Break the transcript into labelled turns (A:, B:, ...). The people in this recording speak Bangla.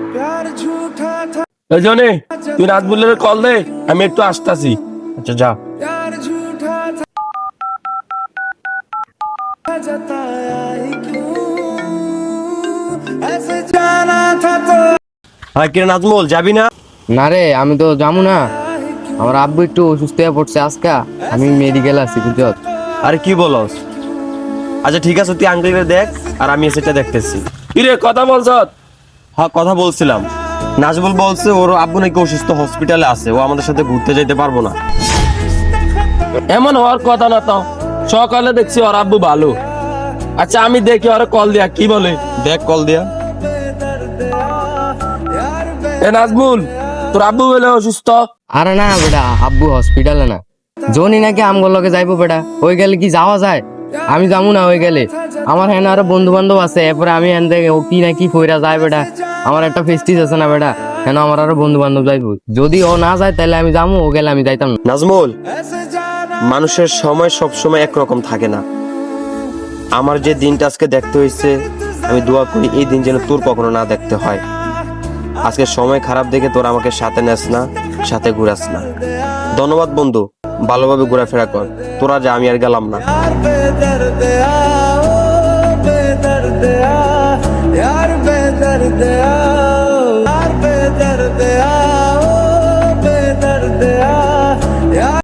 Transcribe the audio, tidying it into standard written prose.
A: এই জনে তুই নাজমুলের কল দে, আমি একটু আসতাছি। আচ্ছা যা। ভাই কিরে নাজমুল, যাবি না?
B: না রে, আমি তো যাবো না। আমার আব্বু একটু অসুস্থ হয়ে পড়ছে আজকা, আমি মেডিকেল আছি বুঝছ।
A: আরে কি বলস? আচ্ছা ঠিক আছে, তুই আঙ্কেলকে দেখ আর আমি সেটা দেখতেছি। কিরে কথা বলছ? হ্যাঁ কথা বলছিলাম। নাজমুল বলছে ওর আব্বু নাকি অসুস্থ, হসপিটালে আছে, ও আমাদের সাথে ঘুরতে যেতে পারবো না। এমন হওয়ার কথা না তো, সকালে দেখছি ওর আব্বু ভালো। আচ্ছা আমি দেখি ওরা কল দিয়া কি বলে। দেখ কল দিয়া। এ নাজমুল, তোর আব্বু বলে অসুস্থ?
B: আরে না বেটা, আব্বু হসপিটালে না, জনি নাকি আমগো লগে যাইবো বেটা। ওই গেলে কি যাওয়া যায়? আমি যাবো না ওই গেলে। আমার হ্যাঁ আরো বন্ধু বান্ধব আছে, এরপরে আমি হ্যান থেকে ও কি নাকি ফইরা যায় বেটা। আমার একটা ফেস্টিজ আছে না বেটা, কেন আমার আরো বন্ধু বান্ধব যাইবো। যদি ও না যায় তাহলে আমি যাবো, ও গেলে আমি যাইতাম না।
A: নাজমুল, মানুষের সময় সব সময় একরকম থাকে না। আমার যে দিনটা আজকে দেখতে হয়েছে, আমি দোয়া করি এই দিন যেন তোর কখনো না দেখতে হয়। আজকে সময় খারাপ দেখে তোর আমাকে সাথে নেস না, সাথে ঘুরাস না। ধন্যবাদ বন্ধু, ভালোভাবে ঘোরাফেরা কর। তোরা যা, আমি আর গেলাম না।